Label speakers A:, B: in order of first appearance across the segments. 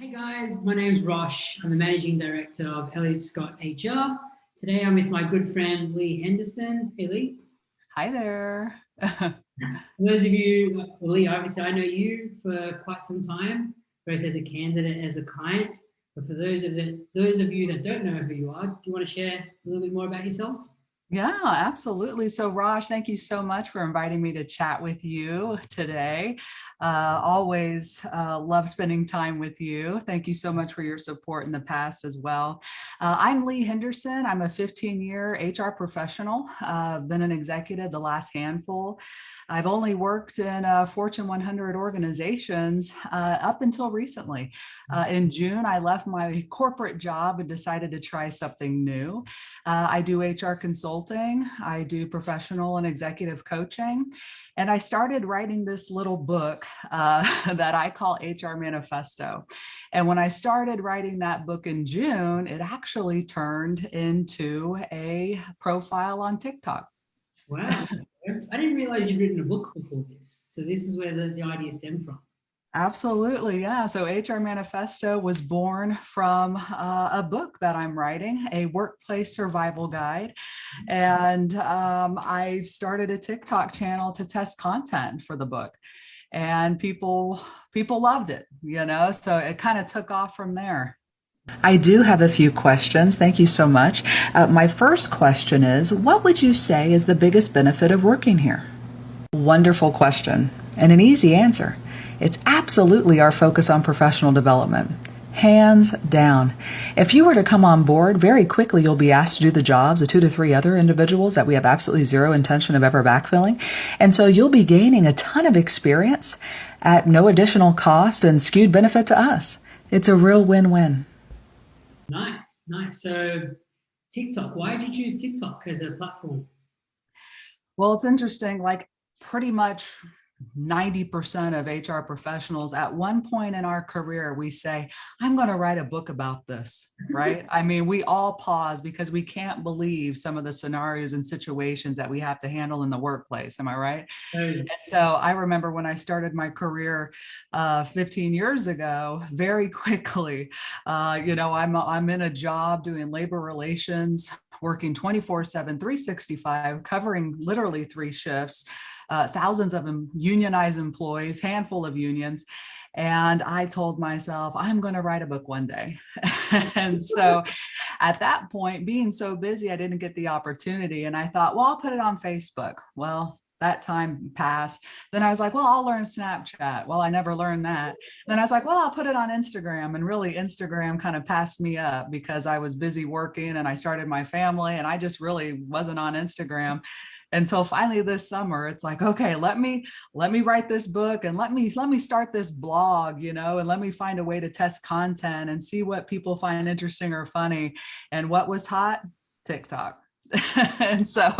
A: Hey guys, my name's Rosh. I'm the Managing Director of Elliott Scott HR. Today I'm with my good friend Leigh Henderson. Hey Leigh.
B: Hi there.
A: For those of you, Leigh, obviously I know you for quite some time, both as a candidate and as a client. But for those of you that don't know who you are, do you want to share a little bit more about yourself?
B: Yeah, absolutely. So, Raj, thank you so much for inviting me to chat with you today. Always love spending time with you. Thank you so much for your support in the past as well. I'm Leigh Henderson. I'm a 15-year HR professional. Been an executive the last handful. I've only worked in Fortune 100 organizations up until recently. In June, I left my corporate job and decided to try something new. I do HR consulting, I do professional and executive coaching, and I started writing this little book that I call HR Manifesto. And when I started writing that book in June, it actually turned into a profile on TikTok.
A: Wow. I didn't realize you'd written a book before this. So this is where the idea stemmed from.
B: Absolutely. Yeah. So HR Manifesto was born from a book that I'm writing, a workplace survival guide. And I started a TikTok channel to test content for the book. And people loved it, so it kind of took off from there. I do have a few questions. Thank you so much. My first question is, what would you say is the biggest benefit of working here? Wonderful question, and an easy answer. It's absolutely our focus on professional development. Hands down. If you were to come on board, very quickly you'll be asked to do the jobs of 2 to 3 other individuals that we have absolutely zero intention of ever backfilling. And so you'll be gaining a ton of experience at no additional cost and skewed benefit to us. It's a real win-win.
A: Nice, nice. So TikTok, why did you choose TikTok as a platform?
B: Well, it's interesting, like pretty much 90% of HR professionals at one point in our career, we say, I'm going to write a book about this, right? I mean, we all pause because we can't believe some of the scenarios and situations that we have to handle in the workplace. Am I right?
A: So,
B: And so I remember when I started my career 15 years ago, very quickly, I'm in a job doing labor relations, working 24/7, 365, covering literally 3 shifts, thousands of unionized employees, handful of unions. And I told myself, I'm going to write a book one day. And so at that point, being so busy, I didn't get the opportunity. And I thought, well, I'll put it on Facebook. Well, that time passed. Then I was like, well, I'll learn Snapchat. Well, I never learned that. Then I was like, well, I'll put it on Instagram. And really, Instagram kind of passed me up because I was busy working and I started my family and I just really wasn't on Instagram until finally this summer. It's like, okay, let me write this book and let me start this blog, and let me find a way to test content and see what people find interesting or funny. And what was hot? TikTok. And so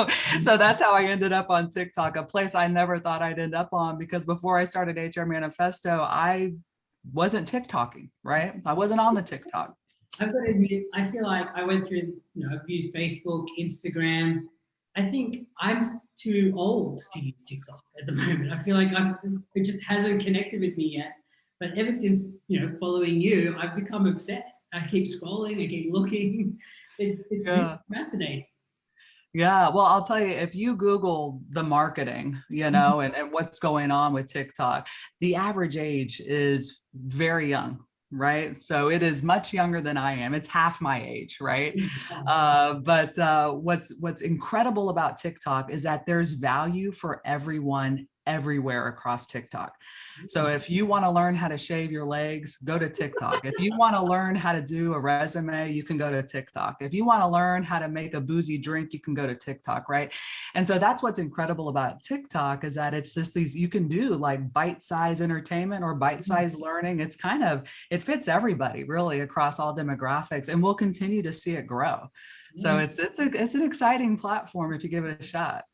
B: that's how I ended up on TikTok, a place I never thought I'd end up on, because before I started HR Manifesto, I wasn't TikToking, right? I wasn't on the TikTok.
A: I've got to admit, I feel like I went through, I've used Facebook, Instagram. I think I'm too old to use TikTok at the moment. I feel like it just hasn't connected with me yet. But ever since, following you, I've become obsessed. I keep scrolling, I keep looking. It's really
B: Yeah.
A: fascinating.
B: Yeah, well, I'll tell you, if you Google the marketing, and what's going on with TikTok, the average age is very young, right? So it is much younger than I am. It's half my age, right? But what's incredible about TikTok is that there's value for everyone everywhere across TikTok. So if you want to learn how to shave your legs, go to TikTok. If you want to learn how to do a resume, you can go to TikTok. If you want to learn how to make a boozy drink, you can go to TikTok, right? And so that's what's incredible about TikTok, is that it's just these, you can do like bite-sized entertainment or bite-sized learning. It fits everybody really across all demographics, and we'll continue to see it grow. So
A: Yeah.
B: it's an exciting platform if you give it a shot.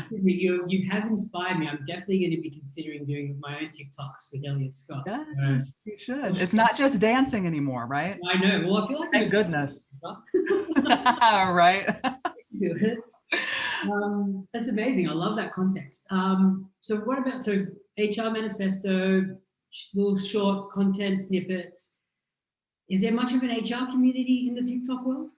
A: You have inspired me. I'm definitely going to be considering doing my own TikToks with Elliot Scott. So,
B: Yes, you should. It's not just dancing anymore, right?
A: I know. Well, I feel like
B: Thank goodness. Right.
A: do it. That's amazing. I love that context. So what about HR Manifesto, little short content snippets? Is there much of an HR community in the TikTok world?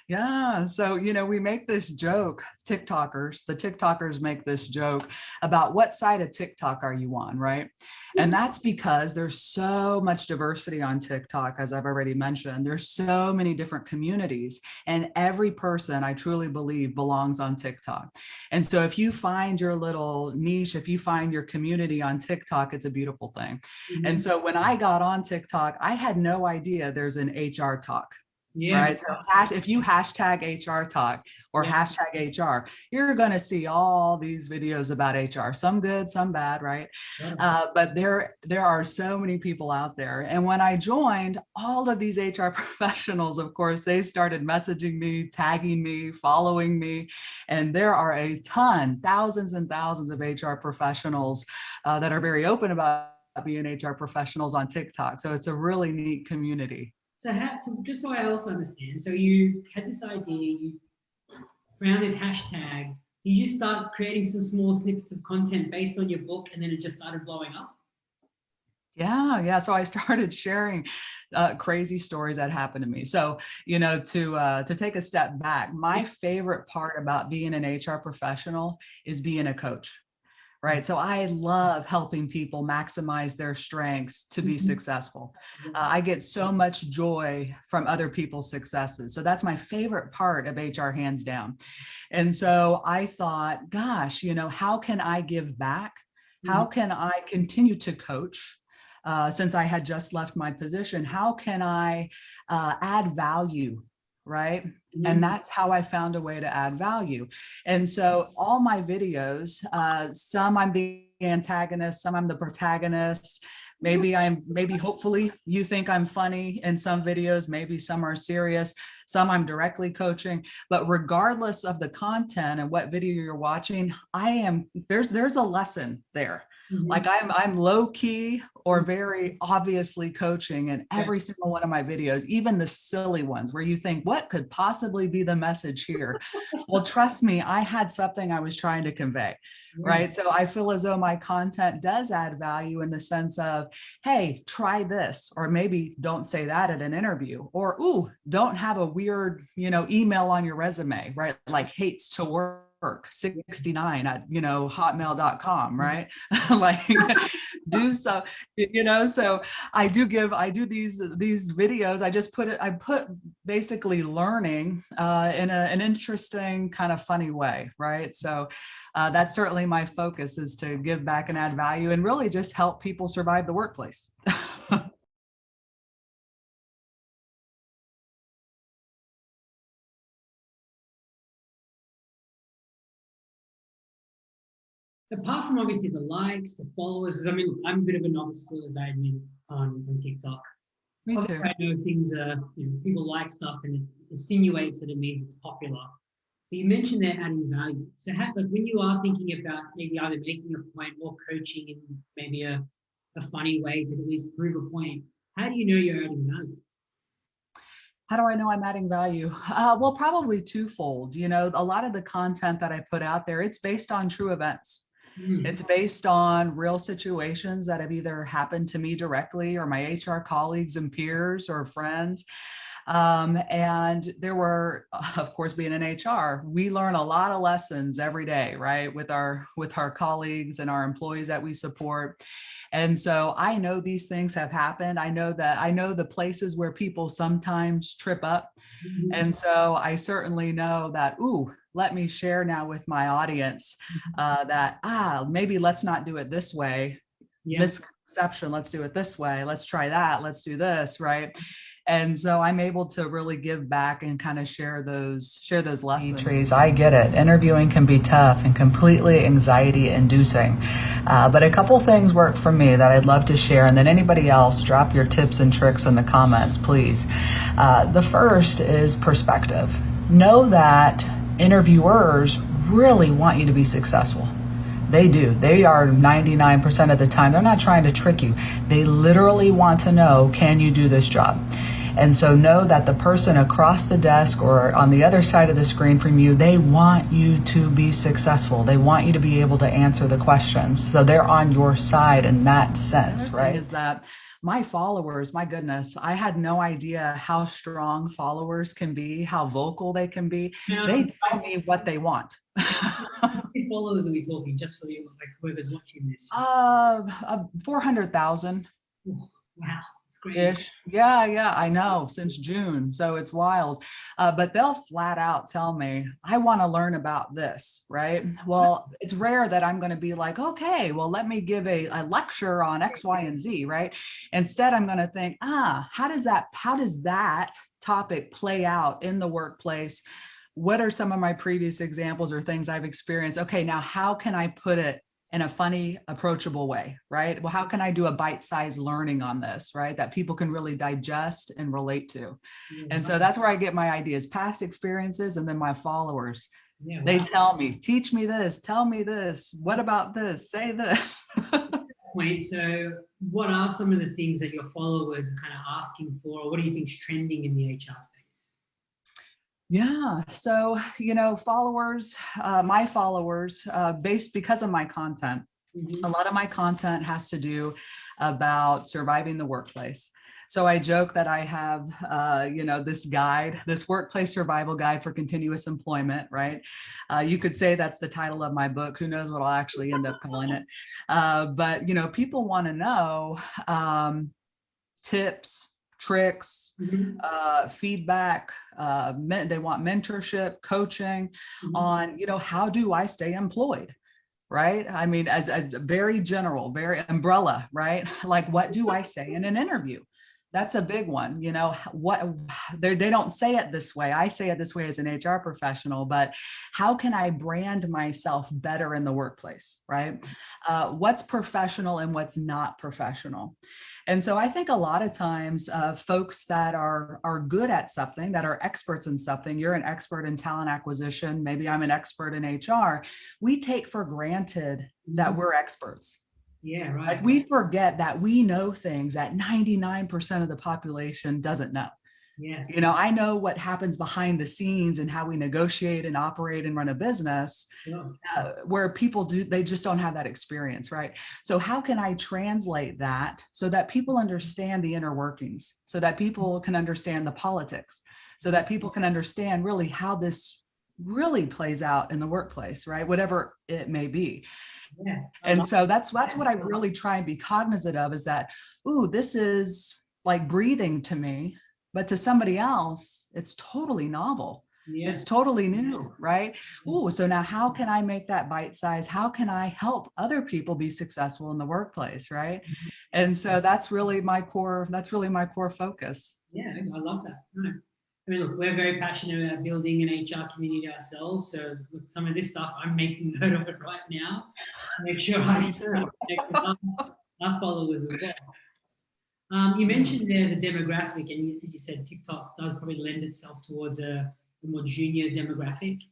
B: Yeah. So, we make this joke, the TikTokers make this joke about what side of TikTok are you on, right? And that's because there's so much diversity on TikTok, as I've already mentioned. There's so many different communities, and every person, I truly believe, belongs on TikTok. And so if you find your little niche, if you find your community on TikTok, it's a beautiful thing.
A: Mm-hmm.
B: And so when I got on TikTok, I had no idea there's an HR talk.
A: Yeah.
B: Right. So if you hashtag HR talk or hashtag HR, you're going to see all these videos about HR, some good, some bad. Right. But there are so many people out there. And when I joined, all of these HR professionals, of course, they started messaging me, tagging me, following me. And there are a ton, thousands and thousands of HR professionals that are very open about being HR professionals on TikTok. So it's a really neat community.
A: So just so I also understand, so you had this idea, you found this hashtag, you just start creating some small snippets of content based on your book, and then it just started blowing up?
B: Yeah. So I started sharing crazy stories that happened to me. So, to take a step back, my favorite part about being an HR professional is being a coach. Right. So I love helping people maximize their strengths to be successful. I get so much joy from other people's successes. So that's my favorite part of HR, hands down. And so I thought, gosh, how can I give back? How can I continue to coach? Since I had just left my position, how can I add value? Right. And that's how I found a way to add value. And so all my videos, some I'm the antagonist, some I'm the protagonist. Maybe hopefully you think I'm funny in some videos, maybe some are serious, some I'm directly coaching, but regardless of the content and what video you're watching, there's a lesson there. Like I'm low key or very obviously coaching in every single one of my videos, even the silly ones where you think, what could possibly be the message here? Well, trust me, I had something I was trying to convey, right? So I feel as though my content does add value in the sense of, hey, try this, or maybe don't say that at an interview, or, ooh, don't have a weird, email on your resume, right? Like hates to work 69 at hotmail.com, right? Like do so, so I do these videos. I put basically learning in an interesting kind of funny way, right? So that's certainly my focus, is to give back and add value and really just help people survive the workplace.
A: Apart from obviously the likes, the followers, because I'm a bit of a novice still, as I admit, on TikTok.
B: Me too.
A: Obviously, I know things are, people like stuff and it insinuates that it means it's popular. But you mentioned they're adding value. So when you are thinking about maybe either making a point or coaching in maybe a funny way to at least prove a point, how do you know you're adding value?
B: How do I know I'm adding value? Well, probably twofold. A lot of the content that I put out there, it's based on true events. It's based on real situations that have either happened to me directly or my HR colleagues and peers or friends. And there were, of course, being in HR, we learn a lot of lessons every day, right? With our colleagues and our employees that we support. And so I know these things have happened. I know the places where people sometimes trip up. And so I certainly know that, let me share now with my audience that, maybe let's not do it this way. Misconception, let's do it this way. Let's try that. Let's do this, right? And so I'm able to really give back and kind of share those lessons. I get it. Interviewing can be tough and completely anxiety inducing. But a couple things work for me that I'd love to share. And then anybody else, drop your tips and tricks in the comments, please. The first is perspective. Know that interviewers really want you to be successful. They do. They are 99% of the time. They're not trying to trick you. They literally want to know, can you do this job? And so know that the person across the desk or on the other side of the screen from you, they want you to be successful. They want you to be able to answer the questions. So they're on your side in that sense, right? Is that my followers, my goodness, I had no idea how strong followers can be, how vocal they can be.
A: Now,
B: They tell me what they want.
A: how many followers are we talking, just for the, like, whoever's watching this?
B: 400,000.
A: Wow, it's crazy.
B: Ish. Yeah, I know, since June. So it's wild. But they'll flat out tell me, I want to learn about this, right? Well, it's rare that I'm going to be like, okay, well, let me give a lecture on X, Y, and Z, right? Instead, I'm going to think, how does that topic play out in the workplace? What are some of my previous examples or things I've experienced? Okay, now how can I put it in a funny, approachable way, right? Well, how can I do a bite-sized learning on this, right? That people can really digest and relate to. And so that's where I get my ideas, past experiences, and then my followers.
A: Yeah,
B: They
A: wow.
B: tell me, teach me this, tell me this, what about this, say this.
A: Point. So what are some of the things that your followers are kind of asking for, or what do you think is trending in the HR space?
B: Yeah. So, followers, my followers, based because of my content, a lot of my content has to do about surviving the workplace. So I joke that I have, this guide, this workplace survival guide for continuous employment, right? You could say that's the title of my book. Who knows what I'll actually end up calling it? But, people want to know tips, tricks, feedback. They want mentorship, coaching on, how do I stay employed? Right? I mean, as a very general, very umbrella, right? Like, what do I say in an interview? That's a big one. What they don't say it this way. I say it this way as an HR professional, but how can I brand myself better in the workplace, right? What's professional and what's not professional? And so I think a lot of times folks that are good at something, that are experts in something, you're an expert in talent acquisition, maybe I'm an expert in HR, we take for granted that we're experts.
A: Yeah, right.
B: Like, we forget that we know things that 99% of the population doesn't know.
A: Yeah.
B: I know what happens behind the scenes and how we negotiate and operate and run a business, where people they just don't have that experience, right? So how can I translate that so that people understand the inner workings, so that people can understand the politics, so that people can understand really how this really plays out in the workplace, right? Whatever it may be.
A: Yeah.
B: And so that's what I really try and be cognizant of, is that, this is like breathing to me, but to somebody else, it's totally novel. Yeah. It's totally new, right? So now how can I make that bite size? How can I help other people be successful in the workplace, right? And so that's really my core focus.
A: Yeah, I love that. Right. I mean, look, we're very passionate about building an HR community ourselves. So with some of this stuff, I'm making note of it right now. Make sure I connect with our followers as well. You mentioned there the demographic, and as you said, TikTok does probably lend itself towards a more junior demographic.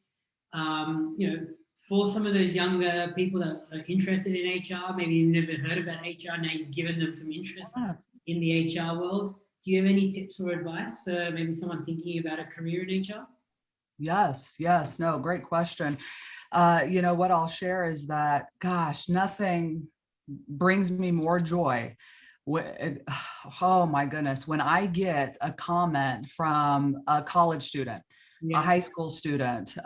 A: For some of those younger people that are interested in HR, maybe you've never heard about HR, now you've given them some interest in the HR world. Do you have any tips or advice for maybe someone thinking about a career in HR?
B: Yes. No, great question. What I'll share is that, gosh, nothing brings me more joy. Oh my goodness, when I get a comment from a college student, a high school student,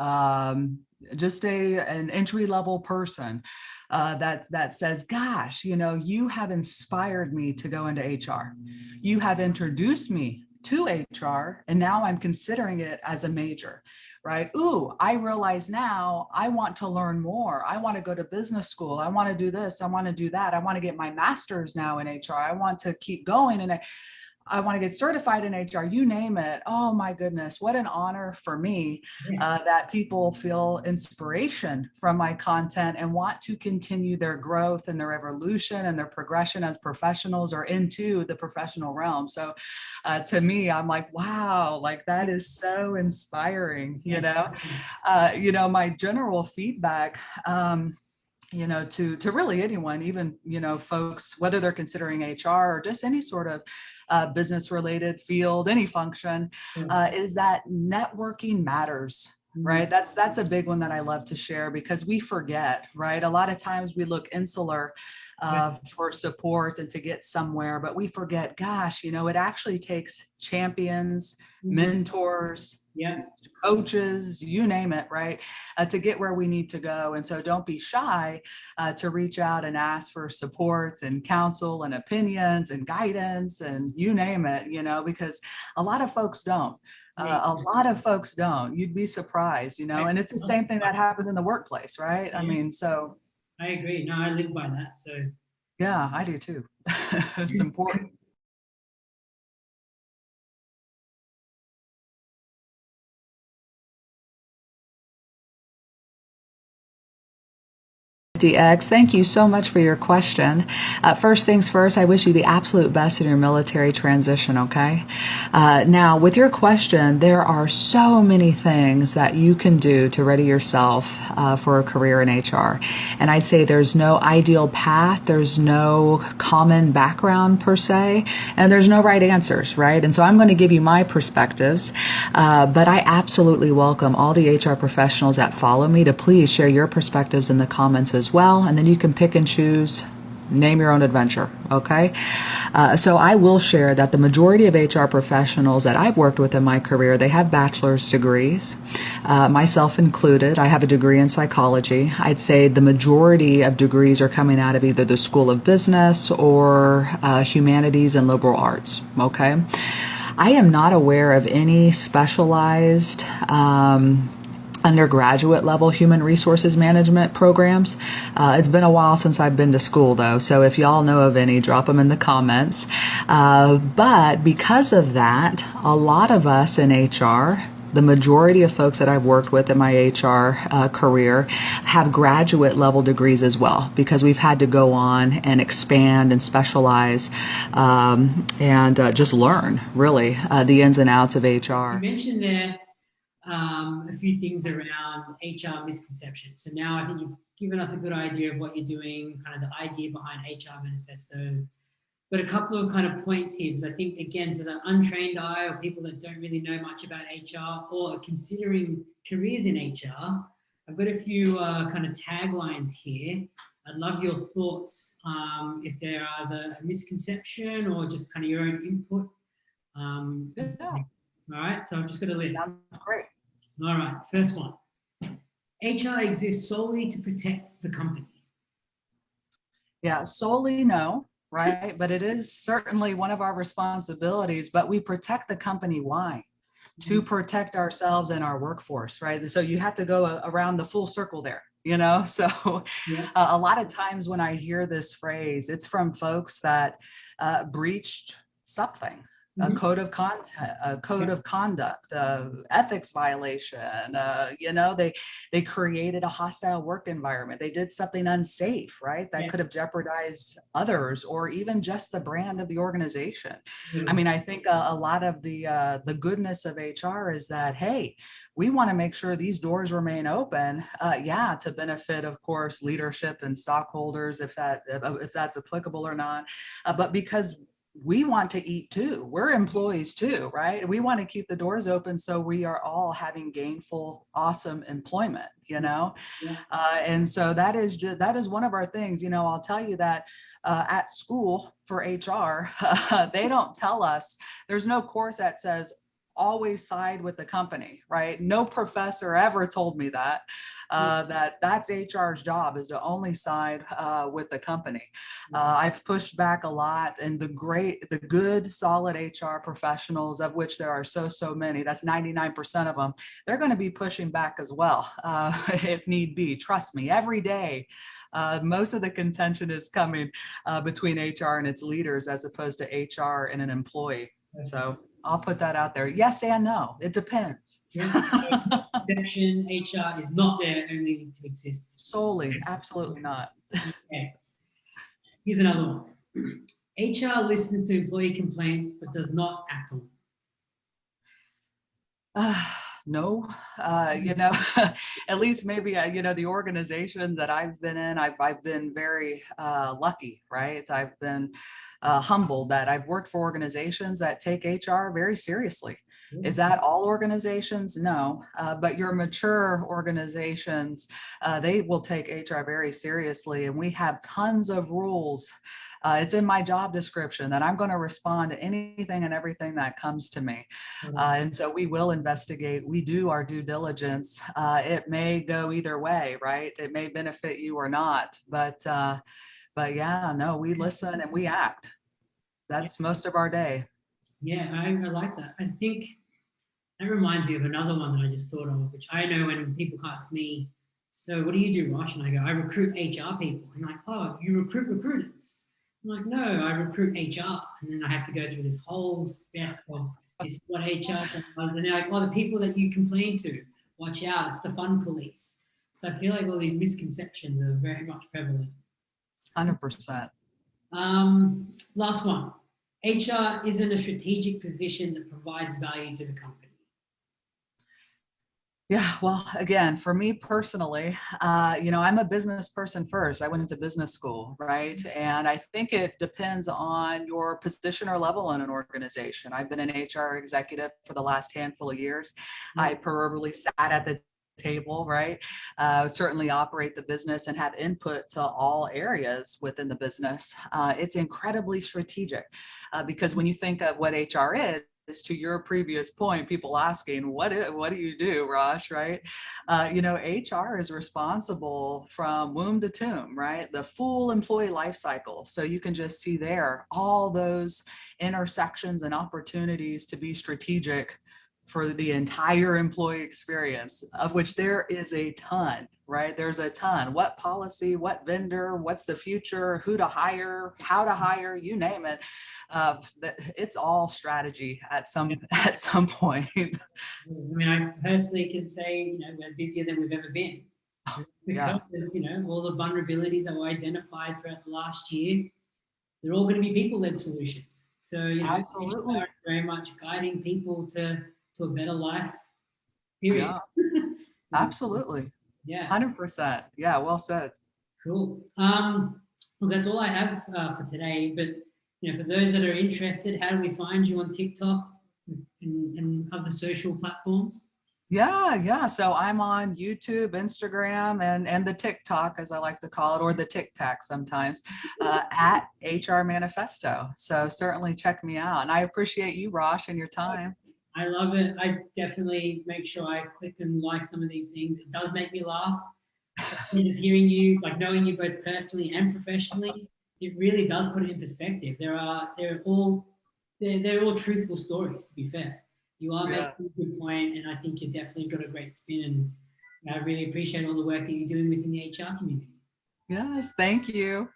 B: just an entry-level person that says, gosh, you have inspired me to go into HR. You have introduced me to HR, and now I'm considering it as a major, right? I realize now I want to learn more. I want to go to business school. I want to do this. I want to do that. I want to get my master's now in HR. I want to keep going, and I want to get certified in HR, you name it. Oh my goodness, what an honor for me that people feel inspiration from my content and want to continue their growth and their evolution and their progression as professionals or into the professional realm. So to me, I'm like, wow, like that is so inspiring, my general feedback, to really anyone, even, folks, whether they're considering HR or just any sort of business related field, any function, is that networking matters. right? That's a big one that I love to share because we forget, right? A lot of times we look insular for support and to get somewhere, but we forget, gosh, it actually takes champions, mentors,
A: Yeah.
B: coaches, you name it, right? To get where we need to go. And so don't be shy to reach out and ask for support and counsel and opinions and guidance and you name it, because a lot of folks don't. A lot of folks don't. You'd be surprised, and it's the same thing that happens in the workplace, right? I mean, so.
A: I agree. No, I live by that. So.
B: Yeah, I do too. It's important. DX, thank you so much for your question. First things first, I wish you the absolute best in your military transition, okay? Now, with your question, there are so many things that you can do to ready yourself for a career in HR. And I'd say there's no ideal path, there's no common background per se, and there's no right answers, right? And so I'm going to give you my perspectives, but I absolutely welcome all the HR professionals that follow me to please share your perspectives in the comments as well, and then you can pick and choose, name your own adventure, okay? So I will share that the majority of HR professionals that I've worked with in my career, they have bachelor's degrees, myself included. I have a degree in psychology. I'd say the majority of degrees are coming out of either the School of Business or humanities and liberal arts, okay? I am not aware of any specialized undergraduate level human resources management programs. It's been a while since I've been to school though, so if y'all know of any, drop them in the comments. But because of that, a lot of us in HR, the majority of folks that I've worked with in my HR career have graduate level degrees as well, because we've had to go on and expand and specialize and just learn really the ins and outs of HR.
A: You mentioned there a few things around HR misconceptions. So now I think you've given us a good idea of what you're doing, kind of the idea behind HR Manifesto. But a couple of kind of points here, because I think, again, to the untrained eye or people that don't really know much about HR or are considering careers in HR, I've got a few kind of taglines here. I'd love your thoughts if there are a misconception or just kind of your own input.
B: Yeah.
A: All right, so I've just got a list.
B: Sounds great.
A: All right, first one. HR exists solely to protect the company.
B: Yeah, solely no, right? But it is certainly one of our responsibilities, but we protect the company. Why? To protect ourselves and our workforce, right? So you have to go around the full circle there, So a lot of times when I hear this phrase, it's from folks that breached something. A code of conduct, ethics violation. They created a hostile work environment. They did something unsafe, right? That could have jeopardized others or even just the brand of the organization. I mean, I think a lot of the goodness of HR is that, hey, we want to make sure these doors remain open. To benefit, of course, leadership and stockholders, if that's applicable or not. But because we want to eat too. We're employees too, right? We want to keep the doors open so we are all having gainful, awesome employment, and so that is one of our things. I'll tell you that at school for HR, they don't tell us, there's no course that says always side with the company, right? No professor ever told me that. That's HR's job, is to only side with the company. I've pushed back a lot, and the good, solid HR professionals, of which there are so many, that's 99% of them, they're going to be pushing back as well, if need be. Trust me, every day. Most of the contention is coming between HR and its leaders as opposed to HR and an employee. So I'll put that out there. Yes and no. It depends.
A: Exception, HR is not there only to exist.
B: Solely. Absolutely not.
A: Okay. Here's another one. HR listens to employee complaints but does not act on them.
B: No, at least maybe, the organizations that I've been in, I've been very lucky, right? I've been humbled that I've worked for organizations that take HR very seriously. Is that all organizations? No, but your mature organizations, they will take HR very seriously, and we have tons of rules. It's in my job description that I'm going to respond to anything and everything that comes to me. And so we will investigate. We do our due diligence. It may go either way, right? It may benefit you or not, but yeah, no, we listen and we act. That's most of our day.
A: Yeah, I like that. I think that reminds me of another one that I just thought of, which I know when people ask me, so what do you do, Rosh? And I go, I recruit HR people. And like, oh, you recruit recruiters? I'm like, no, I recruit HR. And then I have to go through this whole spec of this is what HR does. And they're like, oh, the people that you complain to, watch out, it's the fun police. So I feel like all these misconceptions are very much prevalent.
B: 100%.
A: Last one. HR isn't a strategic position that provides value to the company.
B: Yeah, well, again, for me personally, I'm a business person first. I went to business school, right? And I think it depends on your position or level in an organization. I've been an HR executive for the last handful of years. I proverbially sat at the table, right? Certainly operate the business and have input to all areas within the business. It's incredibly strategic because when you think of what HR is, to your previous point, people asking, what do you do, Rosh, right? HR is responsible from womb to tomb, right? The full employee life cycle. So you can just see there all those intersections and opportunities to be strategic for the entire employee experience, of which there is a ton, right? There's a ton. What policy, what vendor, what's the future, who to hire, how to hire, you name it. It's all strategy at some point.
A: I mean, I personally can say, we're busier than we've ever been. Because, all the vulnerabilities that were identified throughout the last year, they're all going to be people-led solutions. So,
B: Absolutely.
A: very much guiding people to a better life, period.
B: Yeah, absolutely.
A: Yeah.
B: 100%. Yeah, well said.
A: Cool. Well, that's all I have for today. But, for those that are interested, how do we find you on TikTok and other social platforms?
B: Yeah. So I'm on YouTube, Instagram, and the TikTok, as I like to call it, or the Tic Tac sometimes, at HR Manifesto. So certainly check me out. And I appreciate you, Rosh, and your time.
A: I love it. I definitely make sure I click and like some of these things. It does make me laugh. Just hearing you, like knowing you both personally and professionally, it really does put it in perspective. They're all truthful stories, to be fair. You are making a good point, and I think you definitely got a great spin. And I really appreciate all the work that you're doing within the HR community.
B: Yes, thank you.